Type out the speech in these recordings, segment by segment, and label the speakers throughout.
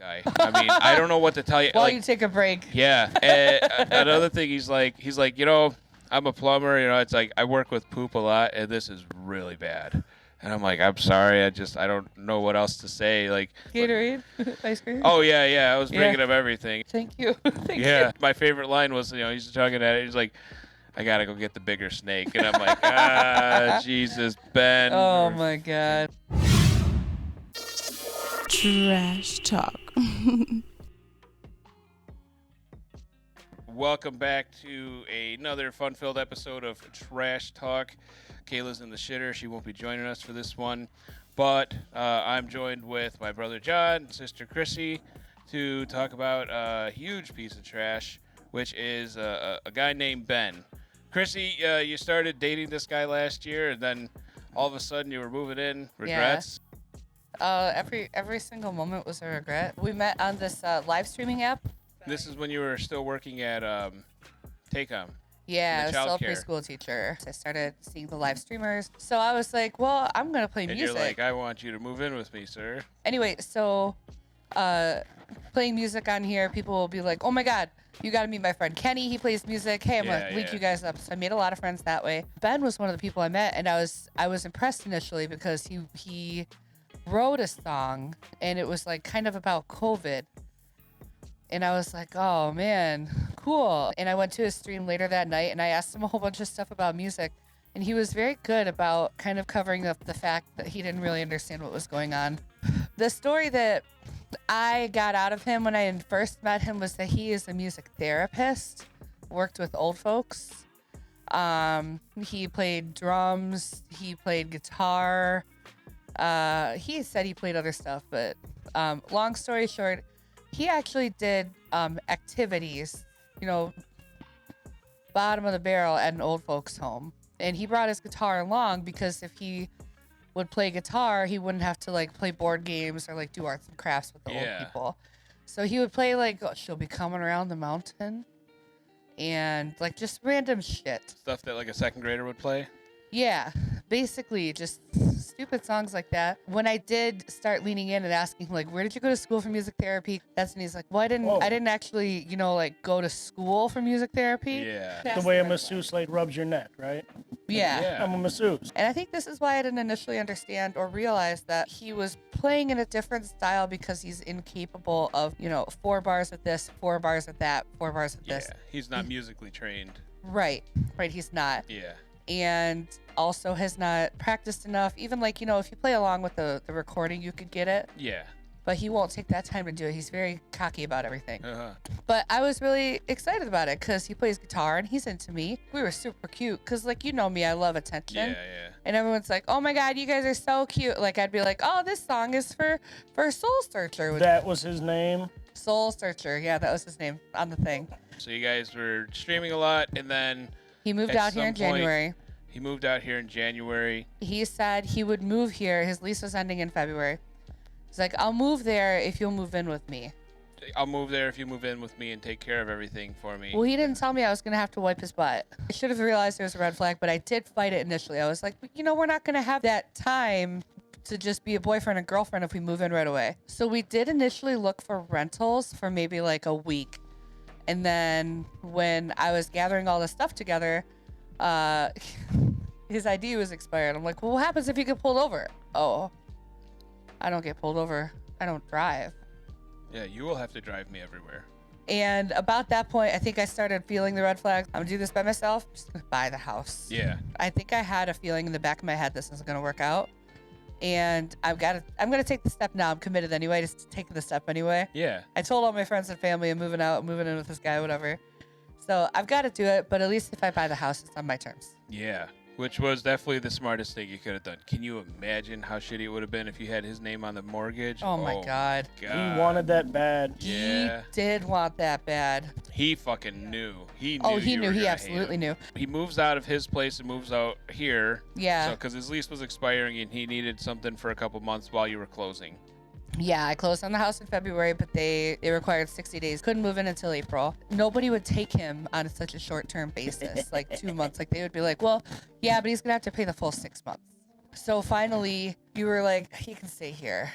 Speaker 1: guy. I mean, I don't know what to tell you.
Speaker 2: While you take a break.
Speaker 1: Yeah. Another thing, he's like, I'm a plumber. It's like I work with poop a lot, and this is really bad. And I'm like, I'm sorry. I don't know what else to say. Like
Speaker 2: Gatorade, ice cream.
Speaker 1: Oh yeah. I was bringing up everything.
Speaker 2: Thank you. Thank
Speaker 1: Yeah.
Speaker 2: you.
Speaker 1: My favorite line was, he's talking at it. He's like, I gotta go get the bigger snake, and I'm like, Jesus, Ben.
Speaker 2: Oh my God.
Speaker 3: Trash talk.
Speaker 1: Welcome back to another fun-filled episode of Trash Talk. Kayla's in the shitter. She won't be joining us for this one. But I'm joined with my brother Jon and sister Krissie to talk about a huge piece of trash, which is a guy named Ben. Krissie, you started dating this guy last year, and then all of a sudden you were moving in. Regrets?
Speaker 2: Yeah. Every single moment was a regret. We met on this live streaming app.
Speaker 1: This is when you were still working at Take-Home.
Speaker 2: Yeah, I was still a
Speaker 1: childcare.
Speaker 2: preschool teacher. I started seeing the live streamers. So I was like, well, I'm going to play
Speaker 1: And
Speaker 2: music.
Speaker 1: you're like, I want you to move in with me, sir.
Speaker 2: Anyway, so playing music on here, people will be like, oh my God, you got to meet my friend Kenny. He plays music. Hey, I'm going to link you guys up. So I made a lot of friends that way. Ben was one of the people I met, and I was impressed initially because he wrote a song, and it was like kind of about COVID. And I was like, oh man, cool. And I went to his stream later that night, and I asked him a whole bunch of stuff about music. And he was very good about kind of covering up the fact that he didn't really understand what was going on. The story that I got out of him when I first met him was that he is a music therapist, worked with old folks. He played drums, he played guitar. He said he played other stuff, but long story short, he actually did activities, bottom of the barrel at an old folks home. And he brought his guitar along because if he would play guitar, he wouldn't have to play board games or do arts and crafts with the old people. So he would play She'll Be Coming Around the Mountain and just random shit.
Speaker 1: Stuff that a second grader would play?
Speaker 2: Yeah, basically just stupid songs like that. When I did start leaning in and asking where did you go to school for music therapy? That's when he's like, well, I didn't actually, go to school for music therapy.
Speaker 1: Yeah.
Speaker 4: The way a masseuse rubs your neck, right?
Speaker 2: Yeah.
Speaker 4: I'm a masseuse.
Speaker 2: And I think this is why I didn't initially understand or realize that he was playing in a different style because he's incapable of, 4 bars with this, 4 bars with that, 4 bars with this.
Speaker 1: Yeah, he's not musically trained.
Speaker 2: Right, he's not.
Speaker 1: Yeah.
Speaker 2: And also has not practiced enough. Even if you play along with the recording, you could get it.
Speaker 1: Yeah.
Speaker 2: But he won't take that time to do it. He's very cocky about everything.
Speaker 1: Uh-huh.
Speaker 2: But I was really excited about it because he plays guitar and he's into me. We were super cute because, you know me, I love attention.
Speaker 1: Yeah.
Speaker 2: And everyone's like, oh my God, you guys are so cute. I'd be like, oh, this song is for Soul Searcher.
Speaker 4: That was his name?
Speaker 2: Soul Searcher. Yeah, that was his name on the thing.
Speaker 1: So you guys were streaming a lot, and then...
Speaker 2: He moved out here in January.
Speaker 1: He moved out here in January.
Speaker 2: He said he would move here. His lease was ending in February. He's like, I'll move there if you'll move in with me.
Speaker 1: I'll move there if you move in with me and take care of everything for me.
Speaker 2: Well, he didn't tell me I was going to have to wipe his butt. I should have realized there was a red flag, but I did fight it initially. I was like, we're not going to have that time to just be a boyfriend and girlfriend if we move in right away. So we did initially look for rentals for maybe a week. And then when I was gathering all this stuff together, his ID was expired. I'm like, well, what happens if you get pulled over? Oh, I don't get pulled over. I don't drive.
Speaker 1: Yeah, you will have to drive me everywhere.
Speaker 2: And about that point, I think I started feeling the red flags. I'm gonna do this by myself. I'm just gonna buy the house.
Speaker 1: Yeah.
Speaker 2: I think I had a feeling in the back of my head this isn't gonna work out. And I'm gonna take the step now. I'm committed anyway, just taking the step anyway.
Speaker 1: Yeah.
Speaker 2: I told all my friends and family I'm moving out, moving in with this guy, whatever. So I've got to do it, but at least if I buy the house, it's on my terms.
Speaker 1: Yeah. Which was definitely the smartest thing you could have done. Can you imagine how shitty it would have been if you had his name on the mortgage?
Speaker 2: Oh my God.
Speaker 4: He wanted that bad.
Speaker 1: Yeah.
Speaker 2: He did want that bad.
Speaker 1: He fucking knew. He knew.
Speaker 2: Oh, he
Speaker 1: you
Speaker 2: knew.
Speaker 1: were
Speaker 2: He
Speaker 1: gonna
Speaker 2: absolutely
Speaker 1: hate him.
Speaker 2: knew.
Speaker 1: He moves out of his place and moves out here.
Speaker 2: Yeah.
Speaker 1: So, because his lease was expiring and he needed something for a couple months while you were closing.
Speaker 2: Yeah, I closed on the house in February, but they required 60 days. Couldn't move in until April. Nobody would take him on such a short-term basis, 2 months. They would be like, well, yeah, but he's going to have to pay the full 6 months. So finally, you were like, he can stay here.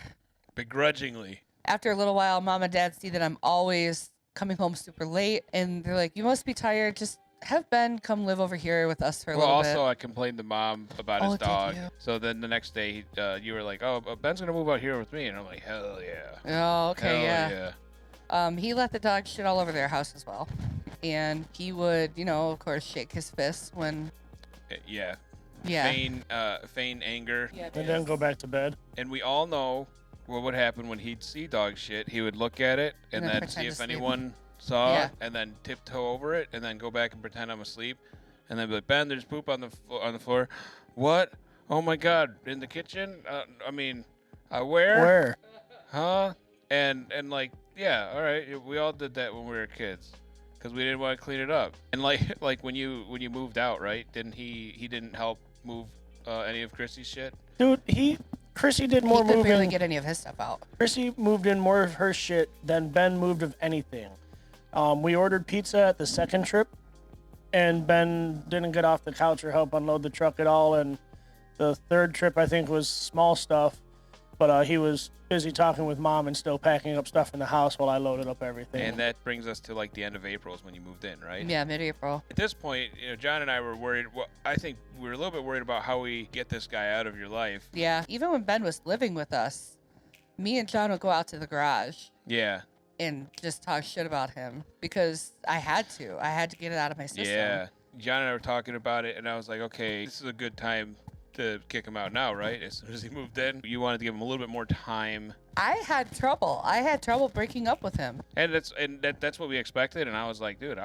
Speaker 1: Begrudgingly.
Speaker 2: After a little while, mom and dad see that I'm always coming home super late, and they're like, "You must be tired. Just have Ben come live over here with us for a little bit."
Speaker 1: Also, I complained to mom about his
Speaker 2: Oh, did
Speaker 1: dog.
Speaker 2: you?
Speaker 1: So then the next day, you were like, "Oh, Ben's gonna move out here with me," and I'm like, "Hell yeah."
Speaker 2: Oh, okay,
Speaker 1: Hell
Speaker 2: yeah.
Speaker 1: yeah.
Speaker 2: He let the dog shit all over their house as well, and he would, of course, shake his fist when.
Speaker 1: Yeah.
Speaker 2: Yeah.
Speaker 1: Feign anger.
Speaker 2: Yeah,
Speaker 4: And then go back to bed.
Speaker 1: And we all know what would happen when he'd see dog shit. He would look at it and
Speaker 2: And then
Speaker 1: then
Speaker 2: pretend
Speaker 1: see
Speaker 2: to
Speaker 1: if
Speaker 2: sleep.
Speaker 1: anyone saw,
Speaker 2: Yeah.
Speaker 1: and then tiptoe over it, and then go back and pretend I'm asleep, and then be like, "Ben, there's poop on the floor." What? Oh my God! In the kitchen? Where?
Speaker 4: Where?
Speaker 1: Huh? And like, yeah, all right. We all did that when we were kids, because we didn't want to clean it up. And like when you moved out, right? Didn't he didn't help move any of Chrissy's shit?
Speaker 4: Dude, Krissie did more
Speaker 2: He could barely
Speaker 4: moving.
Speaker 2: get any of his stuff out.
Speaker 4: Krissie moved in more of her shit than Ben moved of anything. We ordered pizza at the second trip, and Ben didn't get off the couch or help unload the truck at all. And the third trip, I think, was small stuff, but he was busy talking with mom and still packing up stuff in the house while I loaded up everything.
Speaker 1: And that brings us to like the end of April is when you moved in, right?
Speaker 2: Yeah, mid-April.
Speaker 1: At this point, John and I were worried. Well, I think we were a little bit worried about how we get this guy out of your life.
Speaker 2: Yeah, even when Ben was living with us, me and John would go out to the garage
Speaker 1: Yeah.
Speaker 2: and just talk shit about him because I had to. I had to get it out of my system.
Speaker 1: Yeah. John and I were talking about it, and I was like, okay, this is a good time to kick him out now, right? As soon as he moved in, you wanted to give him a little bit more time.
Speaker 2: I had trouble. I had trouble breaking up with him.
Speaker 1: And that's what we expected. And I was like, dude,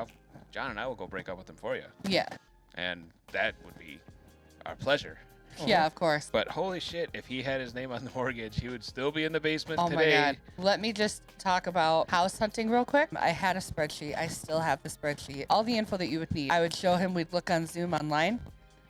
Speaker 1: John and I will go break up with him for you.
Speaker 2: Yeah.
Speaker 1: And that would be our pleasure.
Speaker 2: Yeah, of course.
Speaker 1: But holy shit, if he had his name on the mortgage, he would still be in the basement
Speaker 2: Oh
Speaker 1: today.
Speaker 2: my God. Let me just talk about house hunting real quick. I had a spreadsheet. I still have the spreadsheet. All the info that you would need. I would show him, we'd look on Zoom online,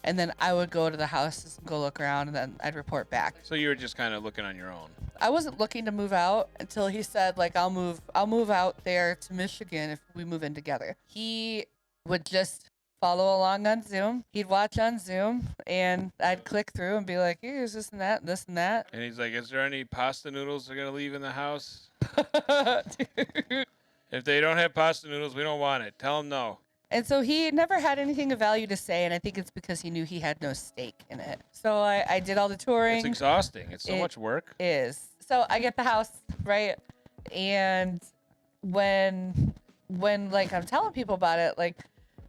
Speaker 2: and then I would go to the houses and go look around, and then I'd report back.
Speaker 1: So you were just kind of looking on your own.
Speaker 2: I wasn't looking to move out until he said, like, I'll move out there to Michigan if we move in together. He would just follow along on Zoom. He'd watch on Zoom, and I'd click through and be like, here's this and that, this and that.
Speaker 1: And he's like, is there any pasta noodles they're going to leave in the house?
Speaker 2: Dude.
Speaker 1: If they don't have pasta noodles, we don't want it. Tell them no.
Speaker 2: And so he never had anything of value to say, and I think it's because he knew he had no stake in it. So I did all the touring.
Speaker 1: It's exhausting. It's so much work.
Speaker 2: Is. So I get the house, right? And when like I'm telling people about it, like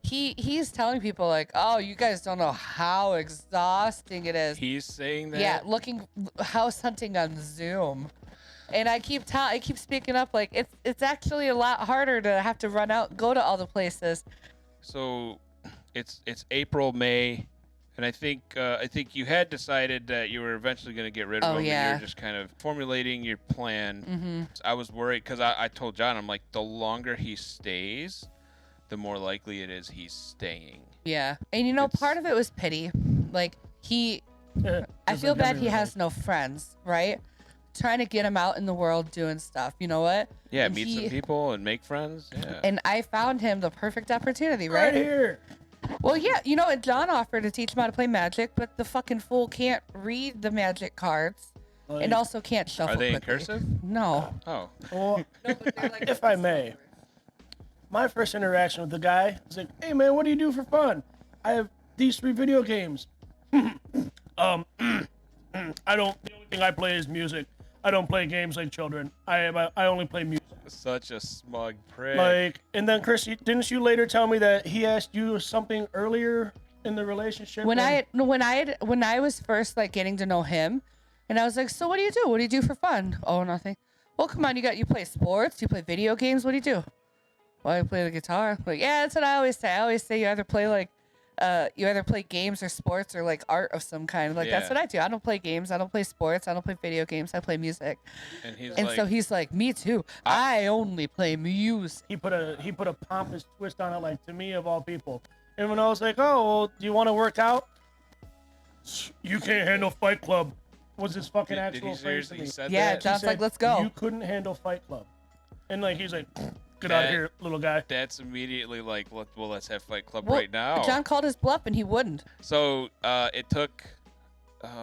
Speaker 2: he's telling people like, oh, you guys don't know how exhausting it is.
Speaker 1: He's saying that?
Speaker 2: Yeah, house hunting on Zoom. And I keep speaking up like it's actually a lot harder to have to run out, go to all the places.
Speaker 1: So it's April, May, and I think you had decided that you were eventually going to get rid of
Speaker 2: Oh,
Speaker 1: him.
Speaker 2: yeah.
Speaker 1: And you're just kind of formulating your plan.
Speaker 2: Mm-hmm.
Speaker 1: I was worried because I told John, I'm like, the longer he stays, the more likely it is he's staying.
Speaker 2: Yeah. And part of it was pity. Like I feel bad he has no friends, right? Trying to get him out in the world doing stuff. You know what?
Speaker 1: Yeah,
Speaker 2: And
Speaker 1: meet some people and make friends. Yeah.
Speaker 2: And I found him the perfect opportunity, right?
Speaker 4: Right here.
Speaker 2: Well, yeah, and John offered to teach him how to play Magic, but the fucking fool can't read the Magic cards and also can't shuffle
Speaker 1: Are they in
Speaker 2: quickly.
Speaker 1: cursive?
Speaker 2: No.
Speaker 1: Oh.
Speaker 4: Well, if I may, my first interaction with the guy was like, "Hey man, what do you do for fun?" "I have these 3 video games." I don't. The only thing I play is music. I don't play games like children. I only play music.
Speaker 1: Such a smug prick.
Speaker 4: Like, and then Krissie, didn't you later tell me that he asked you something earlier in the relationship?
Speaker 2: When I was first like getting to know him, and I was like, "So what do you do? What do you do for fun?" "Oh, nothing." "Well, come on, you play sports? You play video games? What do you do?" "Well, I play the guitar." Like, yeah, that's what I always say. I always say you either play games or sports or like art of some kind. Like that's
Speaker 1: Yeah.
Speaker 2: what I do. I don't play games. I don't play sports. I don't play video games. I play music. And so he's like, "Me too. I only play music."
Speaker 4: he put a pompous twist on it, like, to me of all people. And when I was like, "Oh, well, do you want to work out?" "You can't handle Fight Club," was his fucking
Speaker 1: Did
Speaker 4: actual
Speaker 1: he
Speaker 4: phrase to
Speaker 1: seriously
Speaker 4: me.
Speaker 1: said
Speaker 2: Yeah,
Speaker 1: that?
Speaker 2: John's
Speaker 4: He
Speaker 2: like,
Speaker 4: said,
Speaker 2: "Let's go."
Speaker 4: "You couldn't handle Fight Club," and like he's like, "Get out of
Speaker 1: That-
Speaker 4: here, little guy."
Speaker 1: That's immediately like, let's have Fight Club
Speaker 2: Well,
Speaker 1: right now.
Speaker 2: John called his bluff and he wouldn't.
Speaker 1: So it took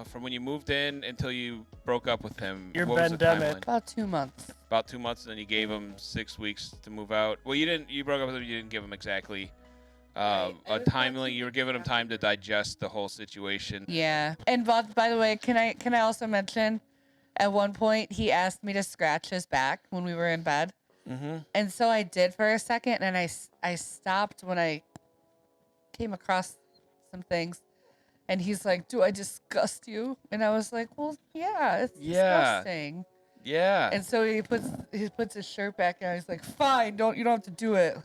Speaker 1: from when you moved in until you broke up with him.
Speaker 4: Your
Speaker 1: what was the
Speaker 4: pandemic.
Speaker 1: timeline?
Speaker 2: About 2 months.
Speaker 1: about 2 months, and then you gave him 6 weeks to move out. Well, you broke up with him. You didn't give him exactly a timely. You were giving him time to digest the whole situation.
Speaker 2: Yeah. And by the way, can I also mention, at one point he asked me to scratch his back when we were in bed, and so I did for a second, and I stopped when I came across some things. And he's like, "Do I disgust you?" And I was like, "Well, yeah, it's disgusting."
Speaker 1: Yeah.
Speaker 2: And so he puts his shirt back and he's like, "Fine, you don't have to do it."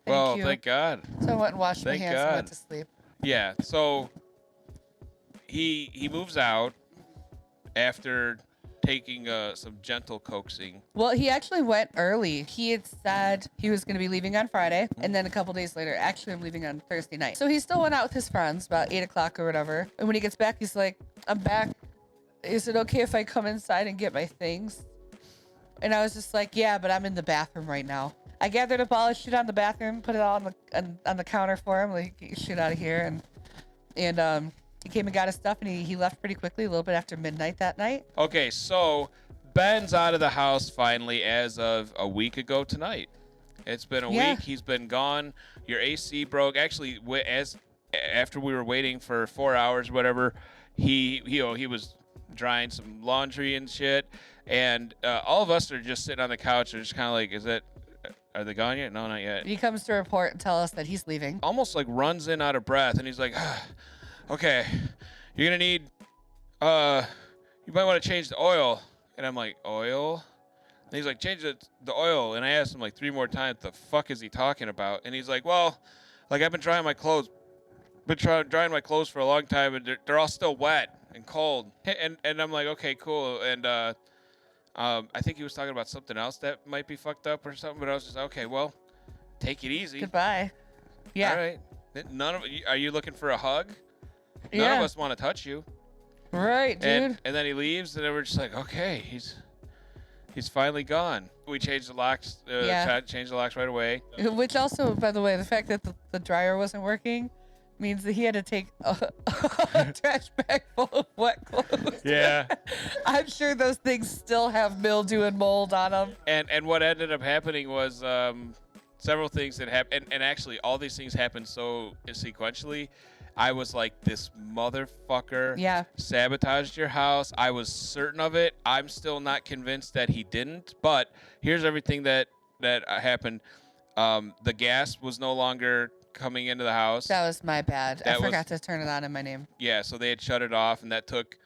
Speaker 2: Thank you.
Speaker 1: Thank God.
Speaker 2: So I went and washed my
Speaker 1: Thank
Speaker 2: hands
Speaker 1: God.
Speaker 2: and went to sleep.
Speaker 1: Yeah. So he moves out after taking some gentle coaxing.
Speaker 2: Well, he actually went early. He had said he was going to be leaving on Friday, and then a couple days later, actually, I'm leaving on Thursday night. So he still went out with his friends about 8 o'clock or whatever. And when he gets back, he's like, "I'm back. Is it okay if I come inside and get my things?" And I was just like, "Yeah, but I'm in the bathroom right now." I gathered up all his shit on the bathroom, put it all on the counter for him, like, "Get your shit out of here." And he came and got his stuff, and he left pretty quickly, a little bit after midnight that night.
Speaker 1: Okay, so Ben's out of the house finally as of a week ago tonight. It's been a week. He's been gone. Your AC broke. Actually, after we were waiting for 4 hours, whatever, he was drying some laundry and shit, and all of us are just sitting on the couch and just kind of like, are they gone yet? No, not yet.
Speaker 2: He comes to report and tell us that he's leaving.
Speaker 1: Almost like runs in out of breath, and he's like, "Okay, you're gonna need, you might want to change the oil." And I'm like, "Oil?" And he's like, "Change the oil." And I asked him like 3 more times, "The fuck is he talking about?" And he's like, "Well, like I've been drying my clothes for a long time, and they're all still wet and cold." And I'm like, "Okay, cool." And I think he was talking about something else that might be fucked up or something. But I was just okay. Well, take it easy.
Speaker 2: Goodbye. Yeah.
Speaker 1: All right. Are you looking for a hug? None of us want to touch you.
Speaker 2: Right, dude.
Speaker 1: And then he leaves, and then we're just like, okay, he's finally gone. We changed the locks. Changed the locks right away.
Speaker 2: Which also, by the way, the fact that the dryer wasn't working means that he had to take a trash bag full of wet clothes.
Speaker 1: Yeah.
Speaker 2: I'm sure those things still have mildew and mold on them.
Speaker 1: And what ended up happening was several things that happened, and actually all these things happened so sequentially. I was like, this motherfucker sabotaged your house. I was certain of it. I'm still not convinced that he didn't, but here's everything that happened. The gas was no longer coming into the house.
Speaker 2: That was my bad. I forgot to turn it on in my name.
Speaker 1: Yeah, so they had shut it off, and that took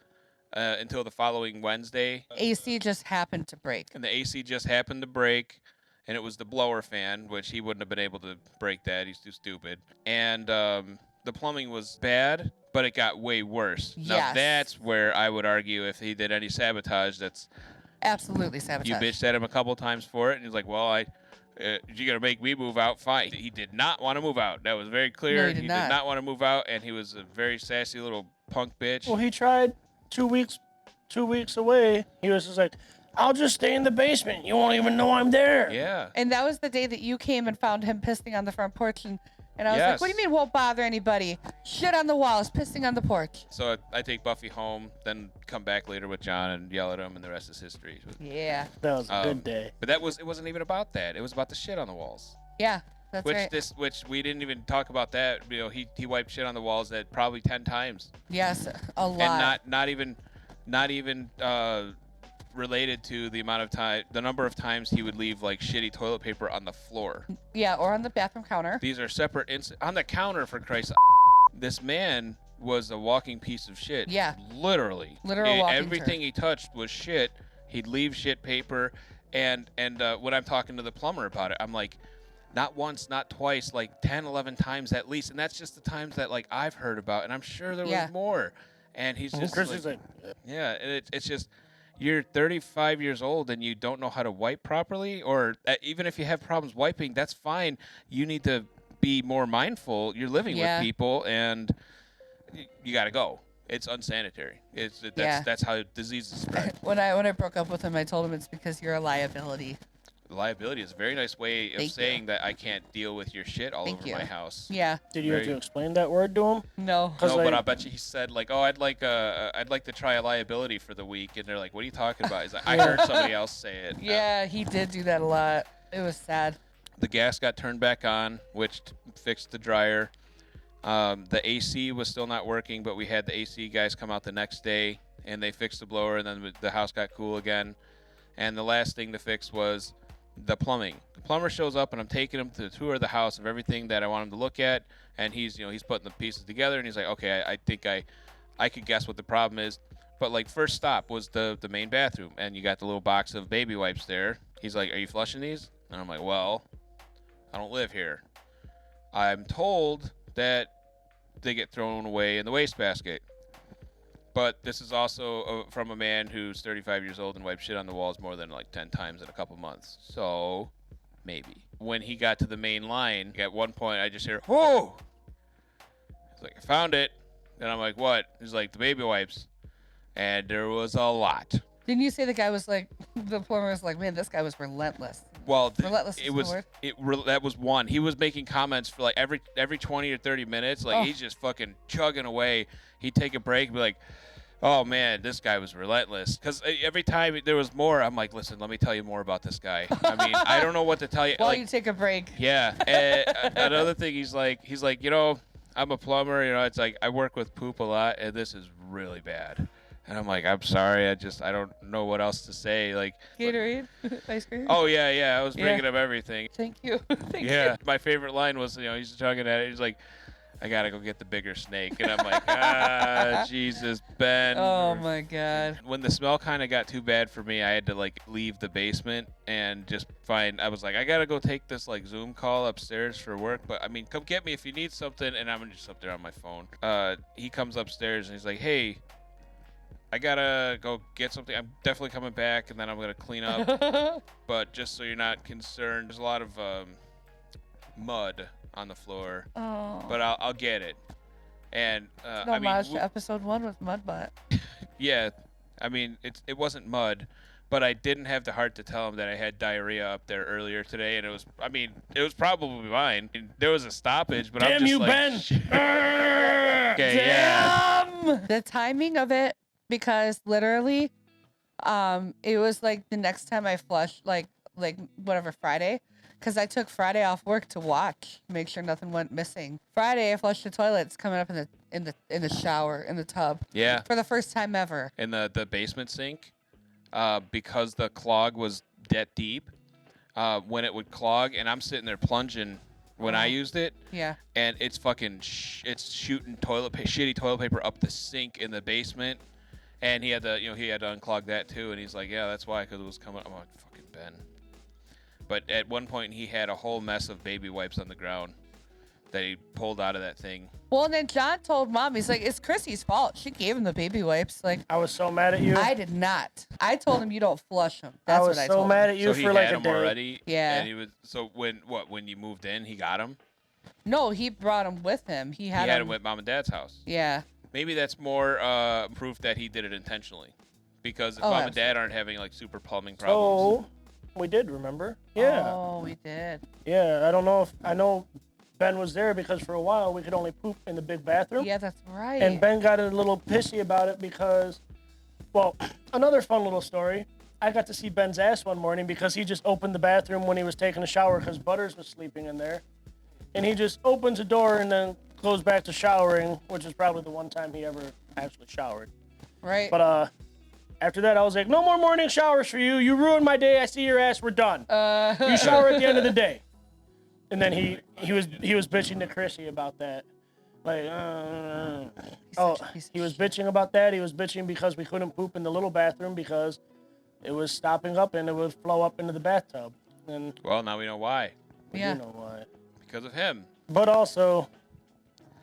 Speaker 1: until the following Wednesday.
Speaker 2: AC just happened to break.
Speaker 1: And the AC just happened to break, and it was the blower fan, which he wouldn't have been able to break that. He's too stupid. And the plumbing was bad, but it got way worse.
Speaker 2: Yes.
Speaker 1: Now, that's where I would argue if he did any sabotage, that's...
Speaker 2: Absolutely sabotage.
Speaker 1: You bitched at him a couple times for it, and he's like, well, you're going to make me move out? Fine. He did not want to move out. That was very clear.
Speaker 2: No, he did not
Speaker 1: want to move out, and he was a very sassy little punk bitch.
Speaker 4: Well, he tried 2 weeks away. He was just like, "I'll just stay in the basement. You won't even know I'm there."
Speaker 1: Yeah.
Speaker 2: And that was the day that you came and found him pissing on the front porch, and I was like, "What do you mean won't bother anybody? Shit on the walls, pissing on the porch."
Speaker 1: So I take Buffy home, then come back later with John and yell at him, and the rest is history.
Speaker 2: Yeah.
Speaker 4: That was a good day.
Speaker 1: But it wasn't even about that. It was about the shit on the walls.
Speaker 2: Yeah, that's right.
Speaker 1: Which we didn't even talk about that. You know, he wiped shit on the walls that probably 10 times.
Speaker 2: Yes, a lot.
Speaker 1: And not even related to the number of times he would leave like shitty toilet paper on the floor.
Speaker 2: Yeah, or on the bathroom counter.
Speaker 1: These are separate on the counter, for Christ's sake. This man was a walking piece of shit.
Speaker 2: Yeah.
Speaker 1: Literally.
Speaker 2: Literal walking
Speaker 1: everything he touched was shit. He'd leave shit paper, and when I'm talking to the plumber about it, I'm like, not once, not twice, like 10, 11 times at least, and that's just the times that like I've heard about, and I'm sure there was more. And he's just
Speaker 4: Chrissy's
Speaker 1: yeah, and it's just, you're 35 years old and you don't know how to wipe properly, or even if you have problems wiping, that's fine. You need to be more mindful. You're living with people, and you got to go. It's unsanitary. That's how diseases spread.
Speaker 2: When I broke up with him, I told him it's because you're a liability.
Speaker 1: Liability is a very nice way of
Speaker 2: Thank
Speaker 1: saying
Speaker 2: you.
Speaker 1: that I can't deal with your shit all
Speaker 2: Thank
Speaker 1: over
Speaker 2: you.
Speaker 1: my house.
Speaker 2: Yeah.
Speaker 4: Did you have to explain that word to him?
Speaker 2: No.
Speaker 1: No,
Speaker 4: like,
Speaker 1: but I bet you he said like, "Oh, I'd like to try a liability for the week," and they're like, "What are you talking about?" He's like, "I heard somebody else say it."
Speaker 2: Yeah, he did do that a lot. It was sad.
Speaker 1: The gas got turned back on, which fixed the dryer. The AC was still not working, but we had the AC guys come out the next day, and they fixed the blower, and then the house got cool again. And the last thing to fix was the plumbing. The plumber shows up, and I'm taking him to the tour of the house of everything that I want him to look at, and he's putting the pieces together, and he's like, okay, I think I could guess what the problem is. But like first stop was the main bathroom, and you got the little box of baby wipes there. He's like, are you flushing these? And I'm like, well, I don't live here. I'm told that they get thrown away in the wastebasket. But this is also from a man who's 35 years old and wipes shit on the walls more than like 10 times in a couple months. So, maybe. When he got to the main line, at one point I just hear, whoa! He's like, I found it. And I'm like, what? He's like, the baby wipes. And there was a lot.
Speaker 2: Didn't you say the guy was like, the plumber was like, man, this guy was relentless.
Speaker 1: Well,
Speaker 2: Relentless is the word?
Speaker 1: that was one. He was making comments for like every 20 or 30 minutes. Like he's just fucking chugging away. He'd take a break and be like, oh man, this guy was relentless. Because every time there was more, I'm like, listen, let me tell you more about this guy. I mean, I don't know what to tell you.
Speaker 2: While
Speaker 1: like,
Speaker 2: you take a break.
Speaker 1: Yeah. Another thing, he's like, I'm a plumber. It's like I work with poop a lot, and this is really bad. And I'm like, I'm sorry, I don't know what else to say. Like
Speaker 2: Gatorade, ice cream.
Speaker 1: Oh yeah, I was bringing up everything.
Speaker 2: Thank you. Thank
Speaker 1: Yeah,
Speaker 2: you.
Speaker 1: my favorite line was, he's talking at it. He's like, I gotta go get the bigger snake, and I'm like, Jesus, Ben.
Speaker 2: Oh my God.
Speaker 1: When the smell kind of got too bad for me, I had to like leave the basement and just I was like, I gotta go take this like Zoom call upstairs for work, but I mean, come get me if you need something, and I'm just up there on my phone. He comes upstairs and he's like, hey, I gotta go get something. I'm definitely coming back, and then I'm gonna clean up. But just so you're not concerned, there's a lot of mud on the floor.
Speaker 2: Oh.
Speaker 1: But I'll get it. And
Speaker 2: No homage to episode 1 with Mudbutt.
Speaker 1: yeah, I mean it wasn't mud, but I didn't have the heart to tell him that I had diarrhea up there earlier today, and it was probably mine. There was a stoppage, but I'm
Speaker 4: Damn
Speaker 1: just
Speaker 4: you,
Speaker 1: like,
Speaker 4: Ben!
Speaker 1: okay, yeah.
Speaker 2: Damn! The timing of it, because literally, it was like the next time I flushed, like whatever, Friday, because I took Friday off work to watch, make sure nothing went missing. Friday, I flushed the toilet. It's coming up in the shower, in the tub.
Speaker 1: Yeah.
Speaker 2: For the first time ever.
Speaker 1: In the basement sink, because the clog was that deep, when it would clog, and I'm sitting there plunging when I used it.
Speaker 2: Yeah.
Speaker 1: And it's fucking it's shooting shitty toilet paper up the sink in the basement. And he had to unclog that too. And he's like, yeah, that's why, because it was coming. I'm like, fucking Ben. But at one point, he had a whole mess of baby wipes on the ground that he pulled out of that thing.
Speaker 2: Well, and then John told Mom, he's like, it's Chrissy's fault. She gave him the baby wipes. Like,
Speaker 4: I was so mad at you.
Speaker 2: I did not. I told him you don't flush them. That's what I told him.
Speaker 4: I was so mad at you
Speaker 1: so
Speaker 4: for like
Speaker 1: he had
Speaker 4: a
Speaker 1: them
Speaker 4: day.
Speaker 1: already.
Speaker 2: Yeah.
Speaker 1: And he was when you moved in, he got them.
Speaker 2: No, he brought them with him. He had
Speaker 1: them with Mom and Dad's house.
Speaker 2: Yeah.
Speaker 1: Maybe that's more proof that he did it intentionally, because if Mom and Dad aren't having like super plumbing problems.
Speaker 4: Oh, we did, remember? Yeah.
Speaker 2: Oh, we did.
Speaker 4: Yeah, I know Ben was there because for a while we could only poop in the big bathroom.
Speaker 2: Yeah, that's right.
Speaker 4: And Ben got a little pissy about it because, well, another fun little story. I got to see Ben's ass one morning because he just opened the bathroom when he was taking a shower because Butters was sleeping in there. And he just opens the door and then goes back to showering, which is probably the one time he ever actually showered.
Speaker 2: Right.
Speaker 4: But after that, I was like, no more morning showers for you. You ruined my day. I see your ass. We're done. You shower at the end of the day. And then he was bitching to Krissie about that. Like, he was bitching about that. He was bitching because we couldn't poop in the little bathroom because it was stopping up and it would flow up into the bathtub. And
Speaker 1: Well, now we know why.
Speaker 4: we do know why.
Speaker 1: Because of him.
Speaker 4: But also,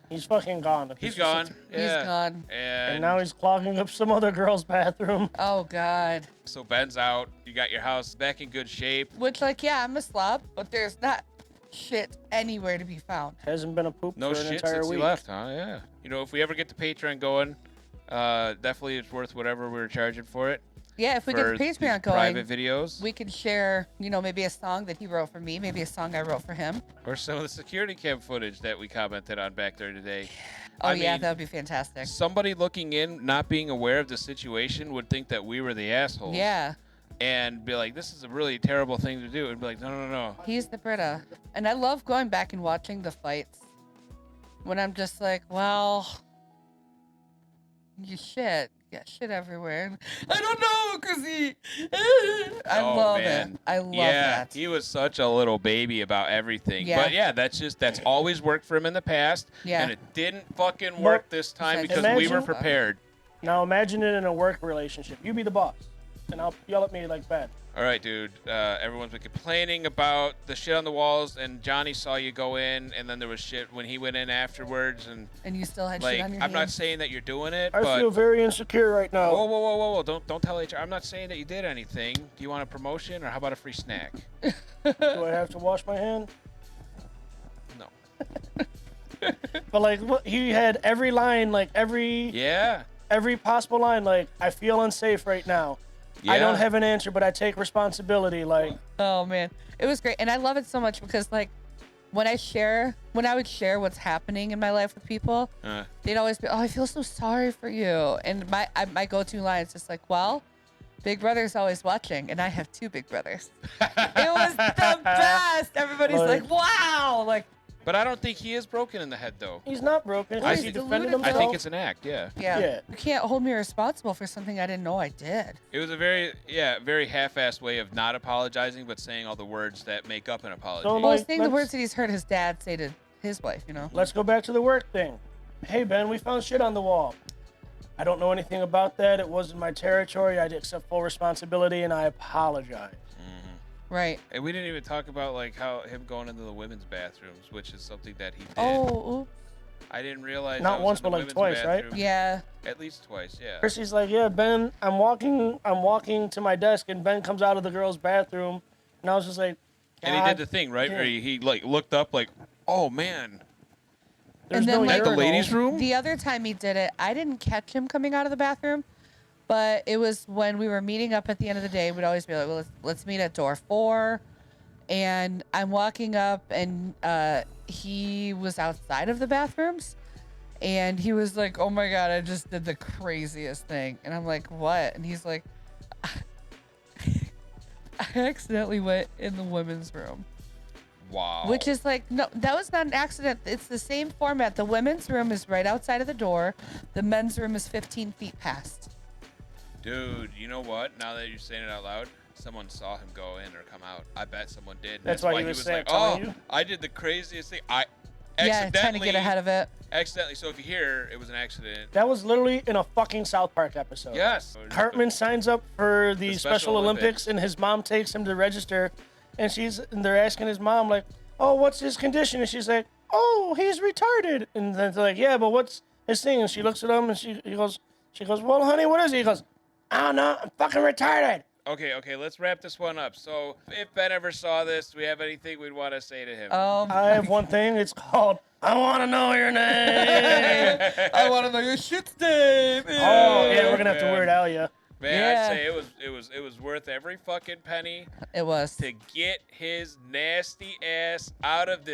Speaker 4: he's fucking gone.
Speaker 1: He's gone. Yeah.
Speaker 2: He's gone.
Speaker 4: And now he's clogging up some other girl's bathroom.
Speaker 2: Oh, God.
Speaker 1: So Ben's out. You got your house back in good shape.
Speaker 2: Which, like, yeah, I'm a slob, but there's not shit anywhere to be found.
Speaker 4: Hasn't been a poop
Speaker 1: No
Speaker 4: for an
Speaker 1: shit
Speaker 4: entire
Speaker 1: since
Speaker 4: week.
Speaker 1: he left, huh? Yeah. If we ever get the Patreon going, definitely it's worth whatever we were charging for it.
Speaker 2: Yeah, if we
Speaker 1: for
Speaker 2: get the Patreon going,
Speaker 1: private videos.
Speaker 2: we could share, maybe a song that he wrote for me, maybe a song I wrote for him.
Speaker 1: Or some of the security cam footage that we commented on back there today.
Speaker 2: Oh,
Speaker 1: I
Speaker 2: yeah,
Speaker 1: mean,
Speaker 2: that would be fantastic.
Speaker 1: somebody looking in, not being aware of the situation, would think that we were the assholes.
Speaker 2: Yeah.
Speaker 1: And be like, this is a really terrible thing to do. And be like, no.
Speaker 2: He's the Brita. And I love going back and watching the fights when I'm just like, well, you shit. You got shit everywhere. I don't know, Krissie. I love
Speaker 1: man.
Speaker 2: it. I love
Speaker 1: yeah,
Speaker 2: that.
Speaker 1: he was such a little baby about everything.
Speaker 2: Yeah.
Speaker 1: But yeah, that's always worked for him in the past.
Speaker 2: Yeah.
Speaker 1: And it didn't fucking work this time because we were
Speaker 4: Imagine-
Speaker 1: prepared.
Speaker 4: Now imagine it in a work relationship. You be the boss, and I'll yell at me like Ben.
Speaker 1: All right, dude. Everyone's been complaining about the shit on the walls, and Johnny saw you go in, and then there was shit when he went in afterwards, and
Speaker 2: you still had
Speaker 1: like,
Speaker 2: shit on your
Speaker 1: I'm not
Speaker 2: hands.
Speaker 1: saying that you're doing it,
Speaker 4: I
Speaker 1: but
Speaker 4: feel very insecure right now.
Speaker 1: whoa! Don't tell HR. I'm not saying that you did anything. Do you want a promotion, or how about a free snack?
Speaker 4: Do I have to wash my hand?
Speaker 1: No.
Speaker 4: But like, look, he had every line, like every possible line. Like, I feel unsafe right now.
Speaker 1: Yeah.
Speaker 4: I don't have an answer, but I take responsibility. Like,
Speaker 2: Oh man, it was great, and I love it so much because like when I would share what's happening in my life with people, they'd always be, "Oh, I feel so sorry for you," and my go-to line is just like, "Well, Big Brother's always watching, and I have 2 big brothers." It was the best. Everybody's like, "Wow!" Like.
Speaker 1: But I don't think he is broken in the head, though.
Speaker 4: he's not broken.
Speaker 2: Well,
Speaker 4: Has
Speaker 2: he's
Speaker 4: he defended
Speaker 2: deluded.
Speaker 4: himself?
Speaker 1: I think it's an act, yeah.
Speaker 2: Yeah. You can't hold me responsible for something I didn't know I did.
Speaker 1: It was a very half-assed way of not apologizing, but saying all the words that make up an apology.
Speaker 4: So,
Speaker 2: Well,
Speaker 4: like,
Speaker 2: saying the
Speaker 4: let's-
Speaker 2: words that he's heard his dad say to his wife,
Speaker 4: Let's go back to the work thing. Hey, Ben, we found shit on the wall. I don't know anything about that. It wasn't my territory. I accept full responsibility, and I apologize.
Speaker 2: Right.
Speaker 1: And we didn't even talk about like how him going into the women's bathrooms, which is something that he did.
Speaker 2: Oh, oops.
Speaker 1: I didn't realize.
Speaker 4: Not
Speaker 1: I was
Speaker 4: once,
Speaker 1: in
Speaker 4: but
Speaker 1: the
Speaker 4: like
Speaker 1: women's
Speaker 4: twice, right?
Speaker 1: bathroom.
Speaker 2: Yeah.
Speaker 1: At least twice, yeah.
Speaker 4: Chrissy's like, yeah, Ben, I'm walking to my desk, and Ben comes out of the girls' bathroom, and I was just like,
Speaker 1: And he did the thing, right, where he like looked up, like, oh man,
Speaker 4: there's
Speaker 2: And then,
Speaker 4: no
Speaker 2: like,
Speaker 1: at the
Speaker 4: urinal.
Speaker 1: ladies' room.
Speaker 2: The other time he did it, I didn't catch him coming out of the bathroom, but it was when we were meeting up at the end of the day. We'd always be like, well, let's meet at door 4. And I'm walking up, and he was outside of the bathrooms. And he was like, oh my God, I just did the craziest thing. And I'm like, what? And he's like, I accidentally went in the women's room.
Speaker 1: Wow.
Speaker 2: Which is like, no, that was not an accident. It's the same format. The women's room is right outside of the door. The men's room is 15 feet past.
Speaker 1: Dude, you know what? Now that you're saying it out loud, someone saw him go in or come out. I bet someone did.
Speaker 4: That's why he was saying,
Speaker 1: like,
Speaker 4: telling
Speaker 1: oh,
Speaker 4: you?
Speaker 1: I did the craziest thing. I
Speaker 2: Yeah, trying to get ahead of it.
Speaker 1: Accidentally. So if you hear, it was an accident.
Speaker 4: That was literally in a fucking South Park episode.
Speaker 1: Yes.
Speaker 4: Cartman signs up for the
Speaker 1: Special
Speaker 4: Special Olympics, and his mom takes him to register, and they're asking his mom like, "Oh, what's his condition?" And she's like, "Oh, he's retarded." And then they're like, "Yeah, but what's his thing?" And she looks at him, and she goes, "Well, honey, what is he?" He goes, "I don't know. I'm fucking retarded."
Speaker 1: Okay, let's wrap this one up. So if Ben ever saw this, do we have anything we'd want to say to him?
Speaker 4: I have one thing. It's called "I Want to Know Your Name."
Speaker 2: I want to know your shit's name.
Speaker 4: Oh yeah, we're gonna have to
Speaker 1: man.
Speaker 4: Weird Al you.
Speaker 1: Man,
Speaker 2: Yeah.
Speaker 1: I'd say it was worth every fucking penny
Speaker 2: It was.
Speaker 1: to get his nasty ass out of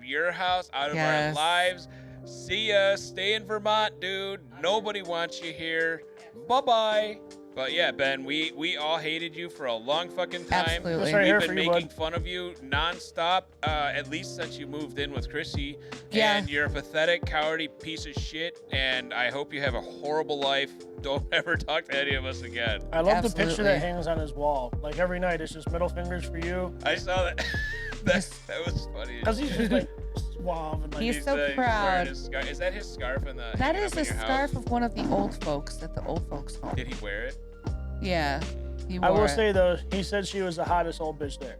Speaker 1: your house, out of our
Speaker 2: Yes.
Speaker 1: lives. See ya. Stay in Vermont, dude. Nobody wants you here. Bye-bye. But yeah, Ben, we all hated you for a long fucking time.
Speaker 2: Absolutely.
Speaker 4: That's right here
Speaker 1: We've
Speaker 4: for
Speaker 1: been
Speaker 4: you,
Speaker 1: making
Speaker 4: bud.
Speaker 1: fun of you nonstop, at least since you moved in with Krissie.
Speaker 2: Yeah.
Speaker 1: And you're a pathetic, cowardly piece of shit. And I hope you have a horrible life. Don't ever talk to any of us again.
Speaker 4: I love the picture
Speaker 2: Absolutely.
Speaker 4: that hangs on his wall. Like every night, it's just middle fingers for you.
Speaker 1: I saw that. that was funny.
Speaker 4: Cause he's just like suave and like.
Speaker 2: He's so
Speaker 1: wearing
Speaker 2: proud.
Speaker 1: his scarf. Is that his scarf in the?
Speaker 2: That
Speaker 1: hanging
Speaker 2: is
Speaker 1: up in
Speaker 2: a
Speaker 1: your
Speaker 2: scarf
Speaker 1: house?
Speaker 2: of one of the old folks at the old folks home.
Speaker 1: Did he wear it?
Speaker 2: Yeah. He wore
Speaker 4: I will
Speaker 2: it.
Speaker 4: say though, he said she was the hottest old bitch there.